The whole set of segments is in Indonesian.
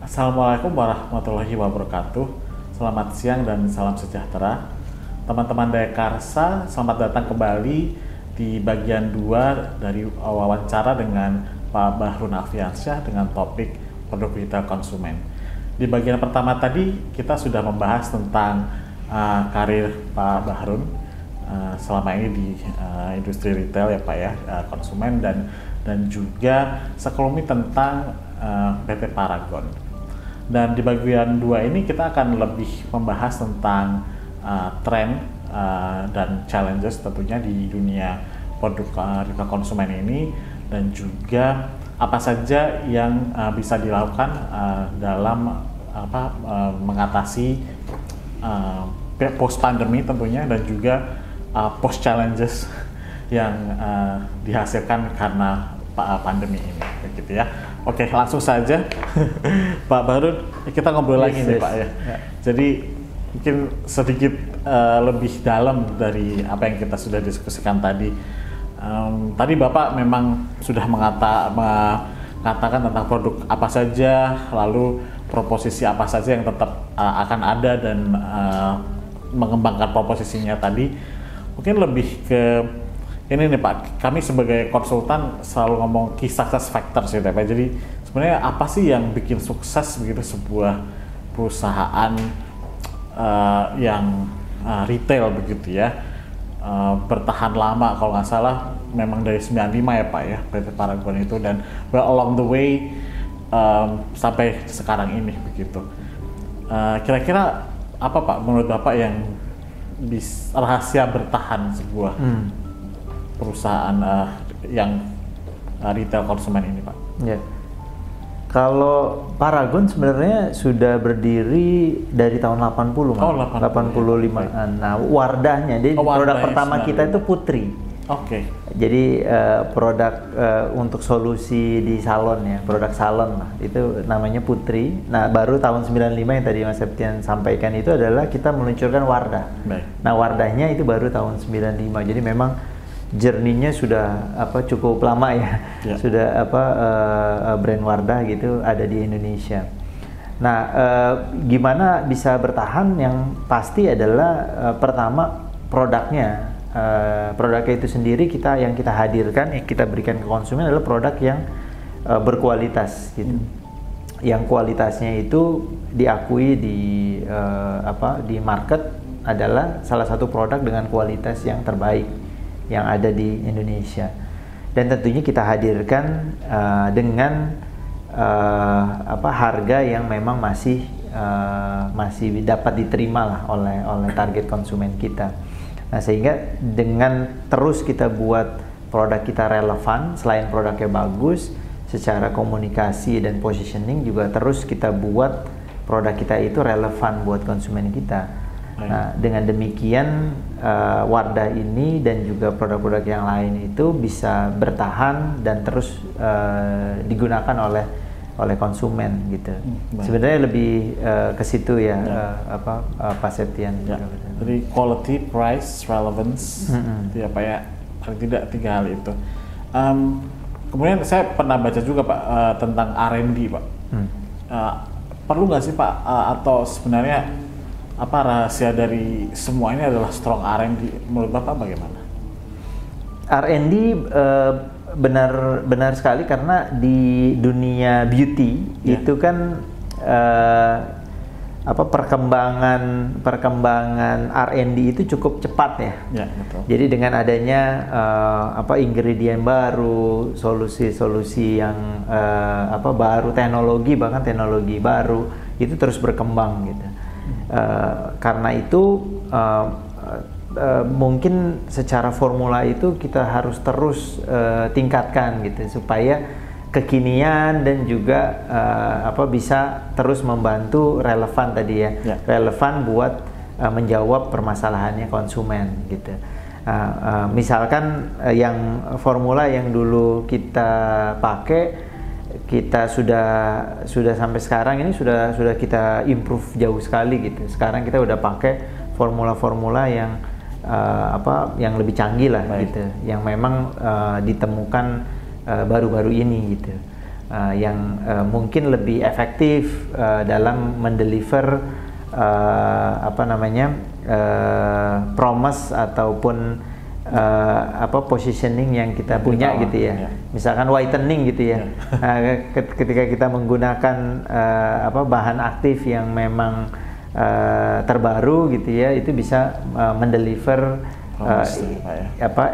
Assalamualaikum warahmatullahi wabarakatuh. Selamat siang dan salam sejahtera. Teman-teman Dayakarsa, selamat datang kembali di bagian 2 dari wawancara dengan Pak Bahrun Alfiansyah dengan topik produk retail konsumen. Di bagian pertama tadi kita sudah membahas tentang karir Pak Bahrun selama ini di industri retail ya Pak ya, konsumen dan juga sekelumit tentang PT Paragon. Dan di bagian 2 ini kita akan lebih membahas tentang tren dan challenges tentunya di dunia produk retail konsumen ini, dan juga apa saja yang bisa dilakukan dalam mengatasi post pandemi tentunya, dan juga post challenges yang dihasilkan karena pandemi ini, begitu ya. Oke, langsung saja Pak Bahrun, kita ngobrol lagi nih Pak ya. Jadi mungkin sedikit lebih dalam dari apa yang kita sudah diskusikan tadi. Tadi Bapak memang sudah mengatakan tentang produk apa saja, lalu proposisi apa saja yang tetap akan ada, dan mengembangkan proposisinya tadi. Mungkin lebih ke ini nih Pak, kami sebagai konsultan selalu ngomong key success factors gitu ya Pak. Jadi sebenarnya apa sih yang bikin sukses begitu sebuah perusahaan yang retail begitu ya, bertahan lama, kalau nggak salah memang dari 95 ya Pak ya PT Paragon itu, dan along the way sampai sekarang ini begitu. Kira-kira apa Pak menurut Bapak yang rahasia bertahan sebuah perusahaan yang retail konsumen ini Pak? Ya, kalau Paragon sebenarnya sudah berdiri dari tahun 80, oh, 85-an. Nah, Wardahnya, jadi produk pertama kita itu Putri. Oke. Jadi produk untuk solusi di salon ya, produk salon lah, itu namanya Putri. Nah, baru tahun 95 yang tadi Mas Septian sampaikan itu adalah kita meluncurkan Wardah. Baik. Nah, Wardahnya itu baru tahun 95. Jadi memang journey-nya sudah cukup lama ya. Sudah brand Wardah gitu ada di Indonesia. Nah, gimana bisa bertahan? Yang pasti adalah pertama produknya. Produknya itu sendiri yang kita hadirkan, yang kita berikan ke konsumen adalah produk yang berkualitas gitu. Yang kualitasnya itu diakui di market adalah salah satu produk dengan kualitas yang terbaik yang ada di Indonesia, dan tentunya kita hadirkan dengan harga yang memang masih dapat diterima lah oleh target konsumen kita. Nah, sehingga dengan terus kita buat produk kita relevan, selain produknya bagus, secara komunikasi dan positioning juga terus kita buat produk kita itu relevan buat konsumen kita. Nah, dengan demikian Wardah ini dan juga produk-produk yang lain itu bisa bertahan dan terus digunakan oleh konsumen gitu. Sebenarnya lebih ke situ ya, Pak Septian. Ya. Jadi quality, price, relevance, itu ya Pak ya, paling tidak 3 hal itu. Kemudian saya pernah baca juga Pak tentang R&D Pak. Perlu nggak sih Pak, atau sebenarnya apa rahasia dari semua ini adalah strong R&D? Menurut Bapak bagaimana? R&D benar sekali, karena di dunia beauty itu kan perkembangan R&D itu cukup cepat ya. Ya, betul. Jadi dengan adanya ingredient baru, solusi-solusi yang baru, bahkan teknologi baru itu terus berkembang gitu. Karena itu mungkin secara formula itu kita harus terus tingkatkan gitu, supaya kekinian dan juga bisa terus membantu relevan tadi ya, relevan buat menjawab permasalahannya konsumen gitu. Misalkan yang formula yang dulu kita pakai, kita sudah sampai sekarang ini sudah kita improve jauh sekali gitu. Sekarang kita udah pakai formula-formula yang yang lebih canggih lah. Baik. Gitu, yang memang ditemukan baru-baru ini gitu. yang mungkin lebih efektif dalam mendeliver apa namanya promise ataupun positioning yang kita punya gitu ya. Misalkan whitening gitu ya. Ketika kita menggunakan bahan aktif yang memang terbaru gitu ya, itu bisa mendeliver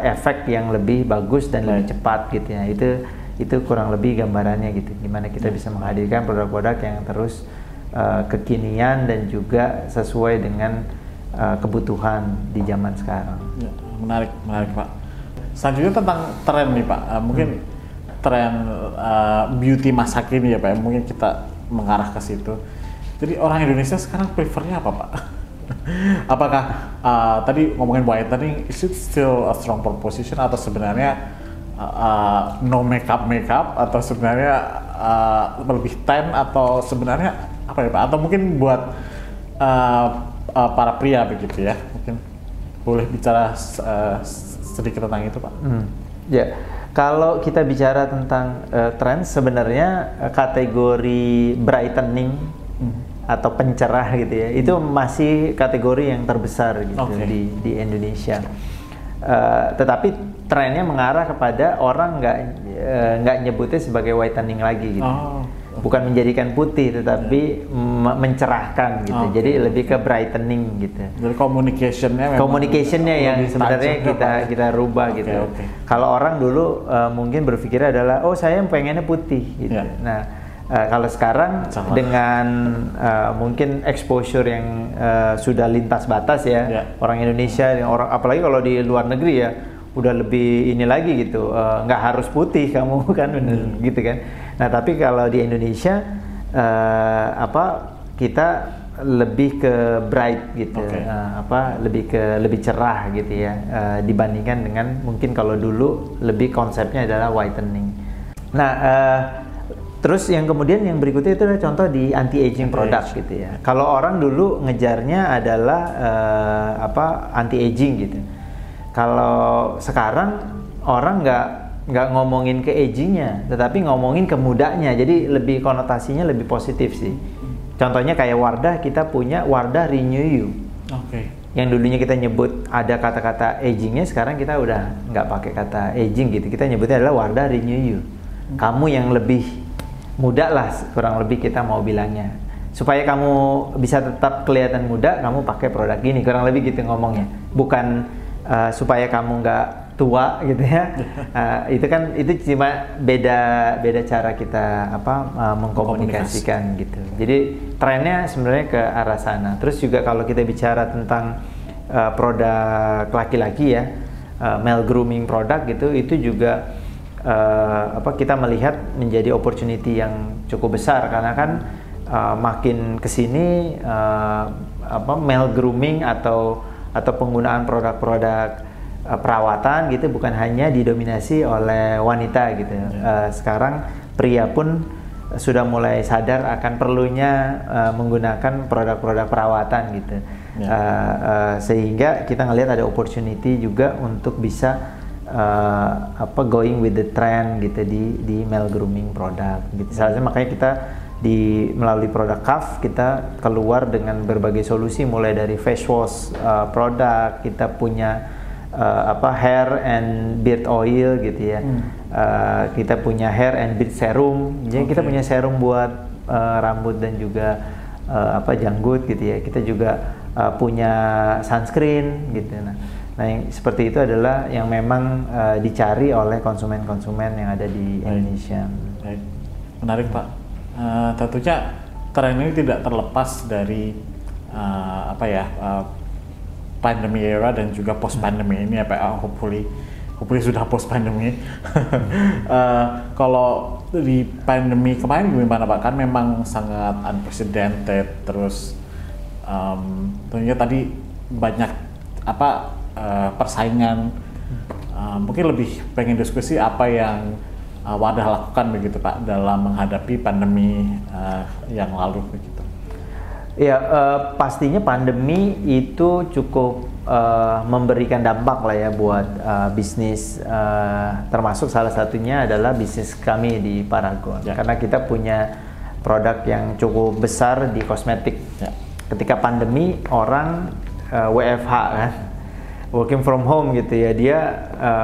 efek yang lebih bagus dan lebih cepat gitu ya. Itu kurang lebih gambarannya gitu. Gimana kita bisa menghadirkan produk-produk yang terus kekinian dan juga sesuai dengan kebutuhan di zaman sekarang. Ya, menarik Pak. Selanjutnya tentang tren nih Pak, mungkin tren beauty masa kini ya Pak, mungkin kita mengarah ke situ. Jadi orang Indonesia sekarang prefernya apa Pak? Apakah tadi ngomongin whitening, is it still a strong proposition atau sebenarnya no makeup atau sebenarnya lebih tan atau sebenarnya apa ya Pak? Atau mungkin buat para pria begitu ya, mungkin boleh bicara sedikit tentang itu Pak. Ya, kalau kita bicara tentang tren, sebenarnya kategori brightening atau pencerah gitu ya, itu masih kategori yang terbesar gitu di Indonesia. Tetapi trennya mengarah kepada orang nggak nyebutnya sebagai whitening lagi gitu. Bukan menjadikan putih, tetapi mencerahkan gitu. Jadi lebih ke brightening gitu. Jadi communicationnya yang sebenarnya kita rubah gitu. Kalau orang dulu mungkin berpikir adalah saya pengennya putih gitu. Nah, kalau sekarang dengan mungkin exposure yang sudah lintas batas ya, orang Indonesia, apalagi kalau di luar negeri ya, udah lebih ini lagi gitu, nggak harus putih kamu kan, gitu kan. Nah tapi kalau di Indonesia kita lebih ke bright gitu, lebih cerah gitu ya, dibandingkan dengan mungkin kalau dulu lebih konsepnya adalah whitening. Nah terus yang kemudian yang berikutnya itu adalah contoh di anti-aging product gitu ya. Kalau orang dulu ngejarnya adalah anti-aging gitu. Kalau sekarang orang nggak ngomongin ke agingnya, tetapi ngomongin ke mudanya. Jadi lebih konotasinya lebih positif sih. Contohnya kayak Wardah, kita punya Wardah Renew You. Yang dulunya kita nyebut ada kata-kata agingnya, sekarang kita udah nggak pakai kata aging gitu. Kita nyebutnya adalah Wardah Renew You. Kamu yang lebih muda lah, kurang lebih kita mau bilangnya. Supaya kamu bisa tetap kelihatan muda, kamu pakai produk gini. Kurang lebih gitu ngomongnya. Bukan supaya kamu nggak tua gitu ya. Itu cuma beda cara kita mengkomunikasikan gitu. Jadi trennya sebenarnya ke arah sana. Terus juga kalau kita bicara tentang produk laki-laki ya, male grooming product gitu, itu juga kita melihat menjadi opportunity yang cukup besar karena kan makin kesini male grooming atau penggunaan produk-produk perawatan gitu bukan hanya didominasi oleh wanita gitu. Sekarang pria pun sudah mulai sadar akan perlunya menggunakan produk-produk perawatan gitu. Sehingga kita ngelihat ada opportunity juga untuk bisa going with the trend gitu di male grooming product gitu. Salah makanya kita melalui produk KAF kita keluar dengan berbagai solusi, mulai dari face wash produk, kita punya hair and beard oil gitu ya, kita punya hair and beard serum, jadi kita punya serum buat rambut dan juga janggut gitu ya, kita juga punya sunscreen gitu. Nah yang seperti itu adalah yang memang dicari oleh konsumen-konsumen yang ada di Indonesia. Baik. Menarik Pak. Tentunya tren ini tidak terlepas dari pandemi era dan juga post pandemi ini ya Pak. Hopefully sudah post pandemi. Kalau di pandemi kemarin gimana Pak? Kan memang sangat unprecedented, terus tentunya tadi banyak persaingan. Mungkin lebih pengen diskusi apa yang Wardah lakukan begitu Pak dalam menghadapi pandemi yang lalu begitu. Ya, pastinya pandemi itu cukup memberikan dampak lah ya buat bisnis, termasuk salah satunya adalah bisnis kami di Paragon. Ya. Karena kita punya produk yang cukup besar di kosmetik. Ya. Ketika pandemi, orang WFH kan, working from home gitu ya, dia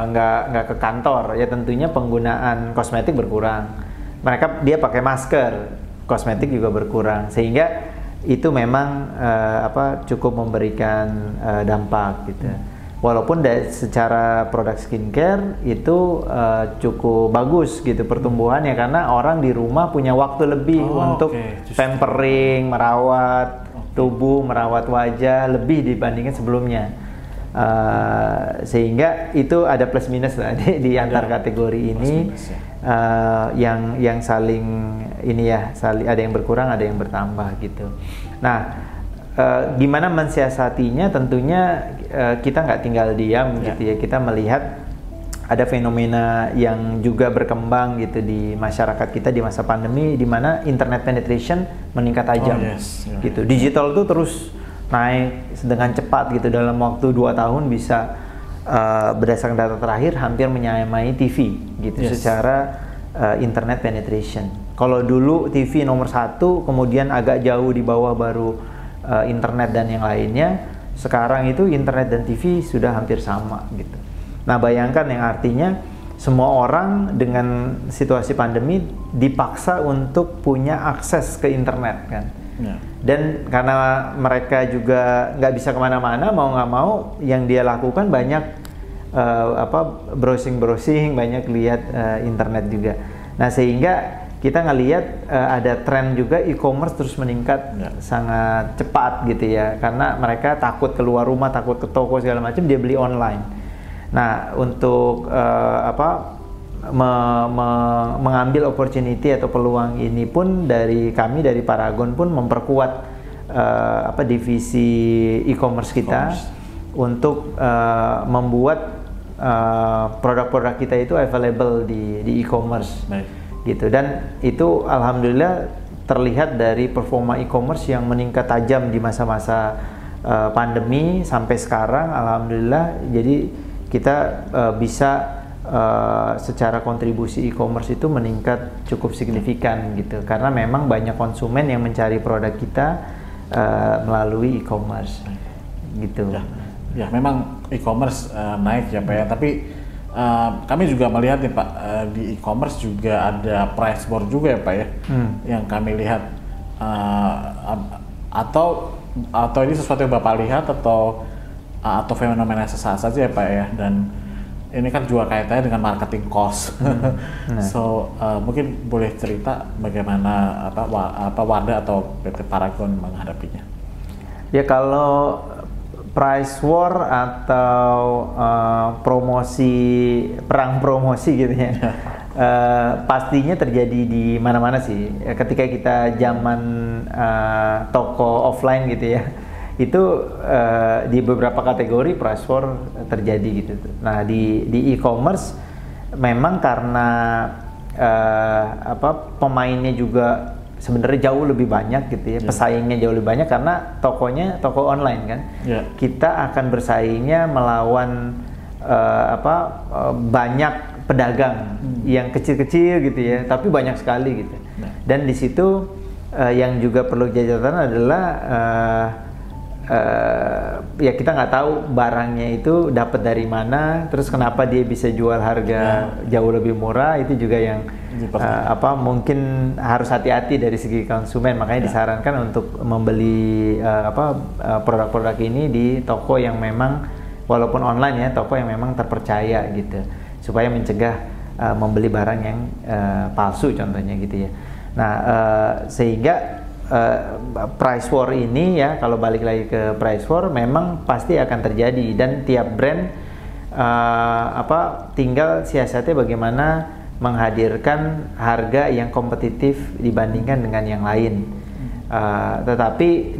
nggak ke kantor, ya tentunya penggunaan kosmetik berkurang. Dia pakai masker, kosmetik juga berkurang, sehingga itu memang cukup memberikan dampak gitu. Walaupun secara produk skincare itu cukup bagus gitu pertumbuhannya, karena orang di rumah punya waktu lebih untuk pampering, merawat tubuh, merawat wajah lebih dibandingkan sebelumnya. Sehingga itu ada plus minus lah di antar kategori ini, yang saling ini ya, ada yang berkurang, ada yang bertambah gitu. Nah, gimana mensiasatinya? Tentunya kita nggak tinggal diam gitu ya. Kita melihat ada fenomena yang juga berkembang gitu di masyarakat kita di masa pandemi, di mana internet penetration meningkat tajam gitu. Digital itu terus naik dengan cepat gitu, dalam waktu 2 tahun bisa berdasarkan data terakhir hampir menyamai TV gitu secara internet penetration. Kalau dulu TV nomor 1, kemudian agak jauh di bawah baru internet dan yang lainnya, sekarang itu internet dan TV sudah hampir sama gitu. Nah, bayangkan yang artinya semua orang dengan situasi pandemi dipaksa untuk punya akses ke internet kan. Dan karena mereka juga nggak bisa kemana-mana, mau nggak mau yang dia lakukan banyak browsing, banyak lihat internet juga. Nah, sehingga kita ngelihat ada tren juga e-commerce terus meningkat sangat cepat gitu ya, karena mereka takut keluar rumah, takut ke toko segala macam, dia beli online. Nah, untuk mengambil opportunity atau peluang ini pun dari kami dari Paragon pun memperkuat divisi e-commerce kita untuk membuat produk-produk kita itu available di e-commerce gitu. Dan itu alhamdulillah terlihat dari performa e-commerce yang meningkat tajam di masa-masa pandemi sampai sekarang, alhamdulillah. Jadi kita bisa secara kontribusi e-commerce itu meningkat cukup signifikan gitu, karena memang banyak konsumen yang mencari produk kita melalui e-commerce gitu. Ya, memang e-commerce naik ya Pak ya, tapi kami juga melihat nih Pak, di e-commerce juga ada price war juga ya Pak ya, yang kami lihat, atau ini sesuatu yang Bapak lihat atau fenomena sesaat saja ya Pak ya, dan ini kan juga kaitannya dengan marketing cost. So mungkin boleh cerita bagaimana Wadah atau PT Paragon menghadapinya? Ya, kalau price war atau perang promosi gitu ya, pastinya terjadi di mana-mana sih. Ketika kita zaman toko offline gitu ya, itu di beberapa kategori price war terjadi gitu. Nah, di e-commerce memang karena pemainnya juga sebenarnya jauh lebih banyak gitu ya, pesaingnya jauh lebih banyak karena tokonya toko online kan. Kita akan bersaingnya melawan banyak pedagang yang kecil-kecil gitu ya, tapi banyak sekali gitu. Dan di situ yang juga perlu catatan adalah ya kita nggak tahu barangnya itu dapat dari mana, terus kenapa dia bisa jual harga jauh lebih murah, itu juga yang mungkin harus hati-hati dari segi konsumen. Makanya disarankan untuk membeli produk-produk ini di toko yang memang walaupun online ya, toko yang memang terpercaya gitu, supaya mencegah membeli barang yang palsu contohnya gitu ya. Nah, sehingga price war ini ya, kalau balik lagi ke price war, memang pasti akan terjadi, dan tiap brand tinggal siasatnya bagaimana menghadirkan harga yang kompetitif dibandingkan dengan yang lain. Tetapi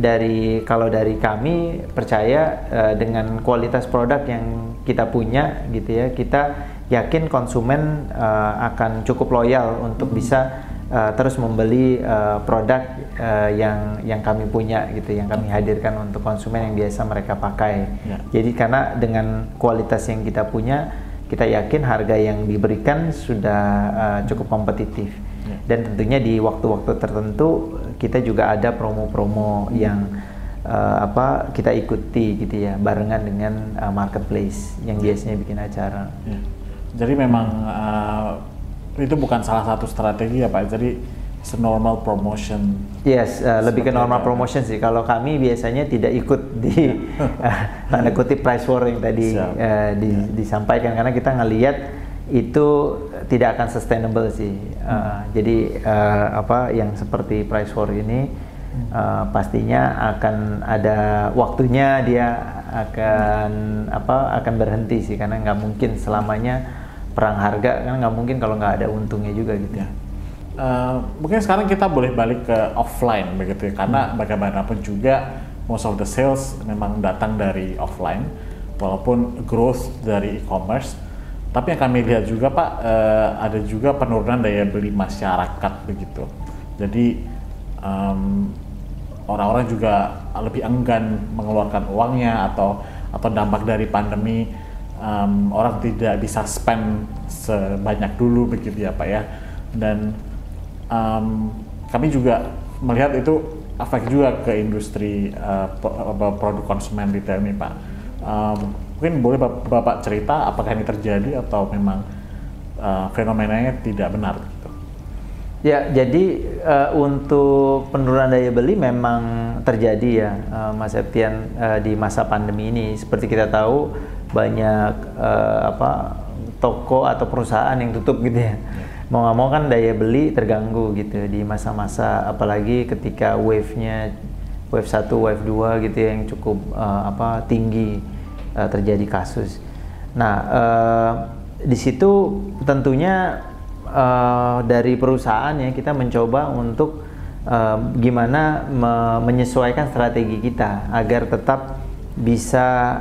kalau dari kami percaya dengan kualitas produk yang kita punya gitu ya, kita yakin konsumen akan cukup loyal untuk bisa terus membeli produk yang kami punya gitu, yang kami hadirkan untuk konsumen yang biasa mereka pakai. Jadi karena dengan kualitas yang kita punya, kita yakin harga yang diberikan sudah cukup kompetitif. Dan tentunya di waktu-waktu tertentu kita juga ada promo-promo yang kita ikuti gitu ya, barengan dengan marketplace yang biasanya bikin acara. Jadi memang itu bukan salah satu strategi ya Pak, jadi it's a normal promotion. Yes, lebih ke normal promotion sih. Kalau kami biasanya tidak ikut di tanda kutip price war yang tadi disampaikan, karena kita ngelihat itu tidak akan sustainable sih. Jadi yang seperti price war ini pastinya akan ada waktunya dia akan berhenti sih, karena nggak mungkin selamanya perang harga, kan nggak mungkin kalau nggak ada untungnya juga gitu. Mungkin sekarang kita boleh balik ke offline begitu ya, karena bagaimanapun juga most of the sales memang datang dari offline, walaupun growth dari e-commerce. Tapi yang kami lihat juga Pak, ada juga penurunan daya beli masyarakat begitu. Jadi orang-orang juga lebih enggan mengeluarkan uangnya, atau dampak dari pandemi, orang tidak bisa spend sebanyak dulu begitu ya Pak ya. Dan kami juga melihat itu efek juga ke industri produk konsumen retail ini Pak. Mungkin boleh Bapak cerita apakah ini terjadi atau memang fenomenanya tidak benar gitu? Ya, jadi untuk penurunan daya beli memang terjadi ya, Mas Septian, di masa pandemi ini. Seperti kita tahu, banyak toko atau perusahaan yang tutup gitu ya. Mau nggak mau kan daya beli terganggu gitu di masa-masa, apalagi ketika wave 1, wave 2 gitu ya, yang cukup tinggi terjadi kasus. Nah, di situ tentunya dari perusahaan ya, kita mencoba untuk gimana menyesuaikan strategi kita agar tetap bisa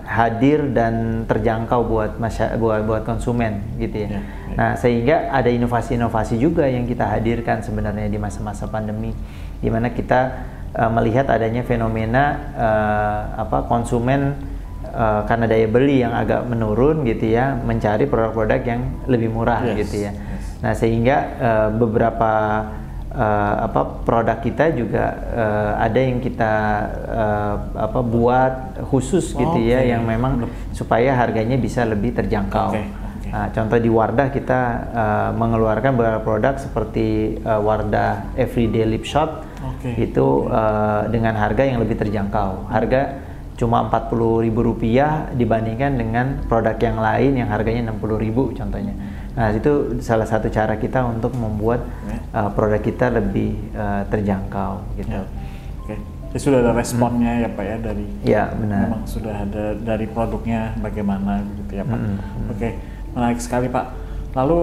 hadir dan terjangkau buat konsumen gitu ya. Nah, sehingga ada inovasi-inovasi juga yang kita hadirkan sebenarnya di masa-masa pandemi, di mana kita melihat adanya fenomena konsumen karena daya beli yang agak menurun gitu ya, mencari produk-produk yang lebih murah gitu ya. Nah, sehingga beberapa produk kita juga ada yang kita buat khusus gitu ya, yang memang supaya harganya bisa lebih terjangkau. Nah, contoh di Wardah kita mengeluarkan beberapa produk seperti Wardah Everyday Lip Shot, itu dengan harga yang lebih terjangkau. Harga cuma Rp40.000 dibandingkan dengan produk yang lain yang harganya Rp60.000 contohnya. Nah, itu salah satu cara kita untuk membuat produk kita lebih terjangkau gitu. Jadi sudah ada responnya ya Pak ya, dari benar. Memang sudah ada dari produknya bagaimana gitu ya Pak. Menarik sekali Pak. Lalu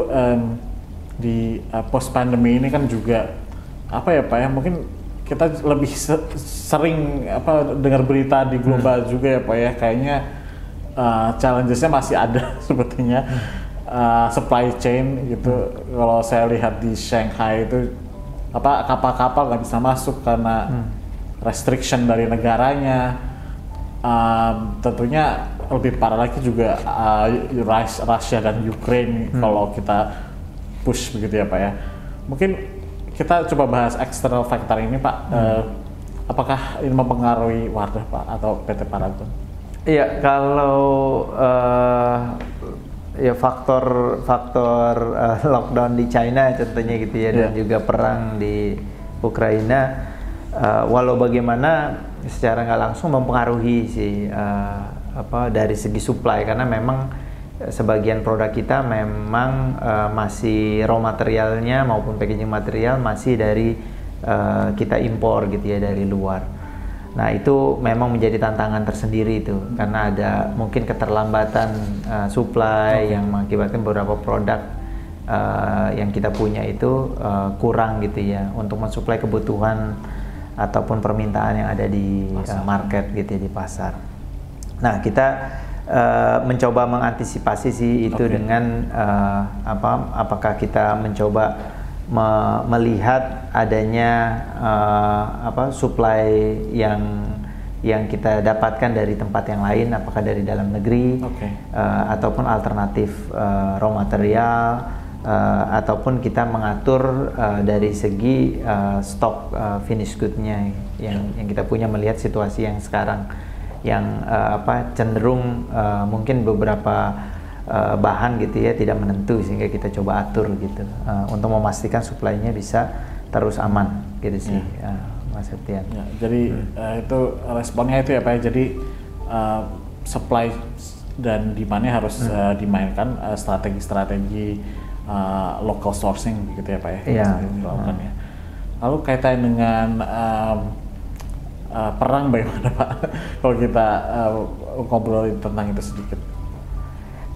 di post pandemi ini kan juga apa ya Pak ya, mungkin kita lebih sering dengar berita di global juga ya Pak ya, kayaknya challenges-nya masih ada sepertinya. Supply chain gitu. Kalau saya lihat di Shanghai itu kapal-kapal nggak bisa masuk karena restriction dari negaranya. Tentunya lebih parah lagi juga Rusia dan Ukraine kalau kita push begitu ya Pak ya. Mungkin kita coba bahas external factor ini Pak. Apakah ini mempengaruhi Wardah Pak atau PT Paragon? Iya, kalau faktor lockdown di China contohnya gitu ya, dan juga perang di Ukraina, walau bagaimana secara nggak langsung mempengaruhi sih dari segi supply, karena memang sebagian produk kita memang masih raw materialnya maupun packaging material masih dari kita impor gitu ya, dari luar. Nah, itu memang menjadi tantangan tersendiri itu, karena ada mungkin keterlambatan supply yang mengakibatkan beberapa produk yang kita punya itu kurang gitu ya untuk mensuplai kebutuhan ataupun permintaan yang ada di market gitu ya, di pasar. Nah, kita mencoba mengantisipasi sih itu dengan apakah kita mencoba melihat adanya supply yang kita dapatkan dari tempat yang lain, apakah dari dalam negeri, ataupun alternatif raw material, ataupun kita mengatur dari segi stok finish good-nya yang kita punya, melihat situasi yang sekarang yang cenderung mungkin beberapa bahan gitu ya tidak menentu, sehingga kita coba atur gitu untuk memastikan supply-nya bisa terus aman gitu sih. Mas Septian. Ya, jadi itu responnya itu ya Pak ya. Jadi supply dan demand-nya harus dimainkan, strategi-strategi local sourcing gitu ya Pak ya. Iya. Ya. Lalu kaitan dengan perang bagaimana Pak? Kalau kita ngobrolin tentang itu sedikit.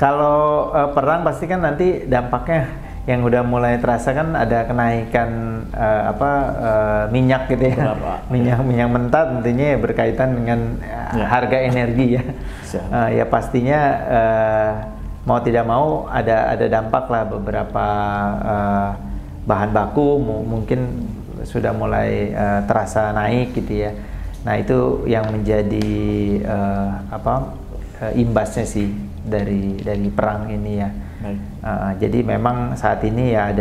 Kalau perang pasti kan nanti dampaknya yang udah mulai terasa kan ada kenaikan minyak gitu ya. minyak mentah tentunya berkaitan dengan harga energi ya. Ya pastinya mau tidak mau ada dampak lah, beberapa bahan baku mungkin sudah mulai terasa naik gitu ya. Nah itu yang menjadi imbasnya sih dari perang ini ya. Jadi memang saat ini ya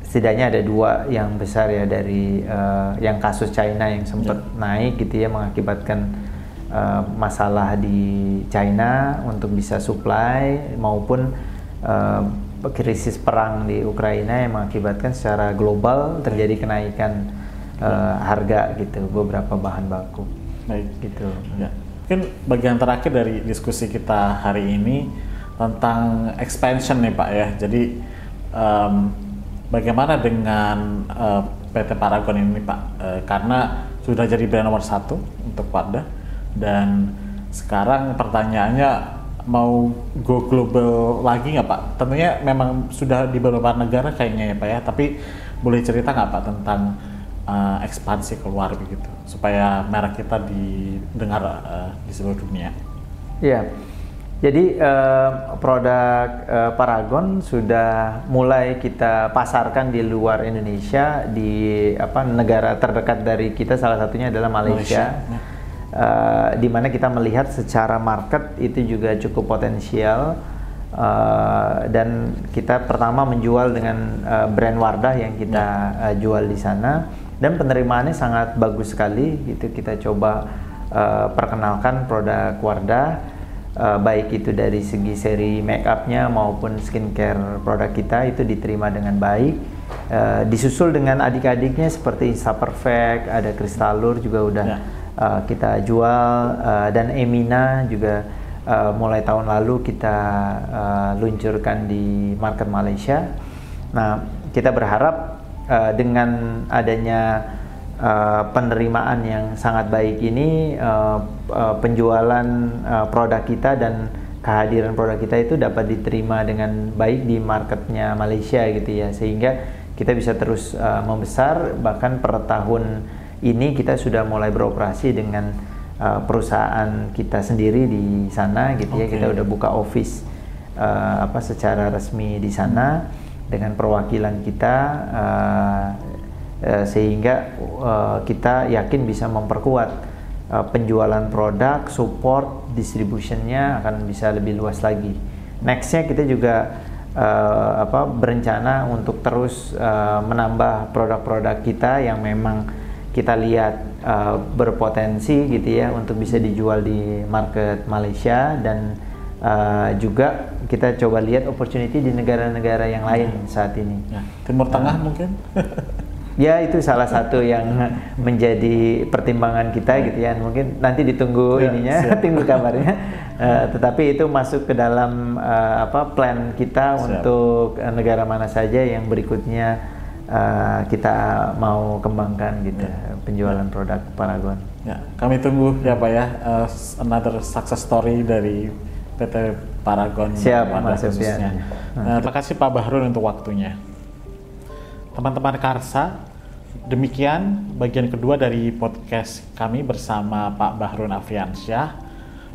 setidaknya ada dua yang besar ya, dari yang kasus China yang sempat naik gitu ya, mengakibatkan masalah di China untuk bisa supply, maupun krisis perang di Ukraina yang mengakibatkan secara global terjadi kenaikan harga gitu beberapa bahan baku. Gitu. Ya. Mungkin bagian terakhir dari diskusi kita hari ini tentang expansion nih Pak ya. Jadi bagaimana dengan PT Paragon ini Pak? Karena sudah jadi brand nomor 1 untuk Wardah, dan sekarang pertanyaannya mau go global lagi nggak Pak? Tentunya memang sudah di beberapa negara kayaknya ya Pak ya. Tapi boleh cerita nggak Pak tentang ekspansi keluar begitu, supaya merek kita didengar di seluruh dunia? Iya. Jadi produk Paragon sudah mulai kita pasarkan di luar Indonesia, di negara terdekat dari kita, salah satunya adalah Malaysia. Di mana kita melihat secara market itu juga cukup potensial, dan kita pertama menjual dengan brand Wardah yang kita jual di sana, dan penerimaannya sangat bagus sekali gitu. Kita coba perkenalkan produk Wardah, baik itu dari segi seri make up-nya maupun skincare produk kita itu diterima dengan baik. Disusul dengan adik-adiknya seperti Insta Perfect, ada Crystalure juga udah kita jual, dan Emina juga mulai tahun lalu kita luncurkan di market Malaysia. Nah, kita berharap dengan adanya penerimaan yang sangat baik ini, penjualan produk kita dan kehadiran produk kita itu dapat diterima dengan baik di marketnya Malaysia gitu ya, sehingga kita bisa terus membesar. Bahkan per tahun ini kita sudah mulai beroperasi dengan perusahaan kita sendiri di sana gitu ya. Kita udah buka office secara resmi di sana dengan perwakilan kita, sehingga kita yakin bisa memperkuat penjualan produk, support distributionnya akan bisa lebih luas lagi. Nextnya kita juga berencana untuk terus menambah produk-produk kita yang memang kita lihat berpotensi gitu ya untuk bisa dijual di market Malaysia, dan juga kita coba lihat opportunity di negara-negara yang lain saat ini. Timur Tengah mungkin? Ya, itu salah satu yang menjadi pertimbangan kita gitu ya. Mungkin nanti ditunggu tunggu kabarnya. Tetapi itu masuk ke dalam plan kita untuk negara mana saja yang berikutnya kita mau kembangkan gitu penjualan produk Paragon. Ya, kami tunggu ya Pak ya, another success story dari PT Paragon. Siap, Mas Septian. Terima kasih Pak Bahrun untuk waktunya. Teman-teman Karsa, demikian bagian kedua dari podcast kami bersama Pak Bahrun Afriansyah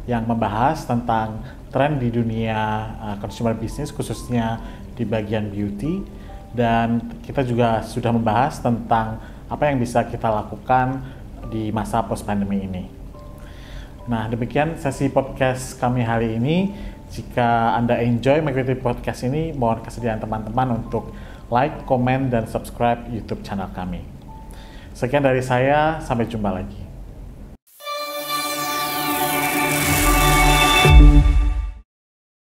yang membahas tentang tren di dunia consumer business, khususnya di bagian beauty, dan kita juga sudah membahas tentang apa yang bisa kita lakukan di masa post pandemi ini. Nah, demikian sesi podcast kami hari ini. Jika Anda enjoy mengikuti podcast ini, mohon kesediaan teman-teman untuk like, komen, dan subscribe YouTube channel kami. Sekian dari saya, sampai jumpa lagi.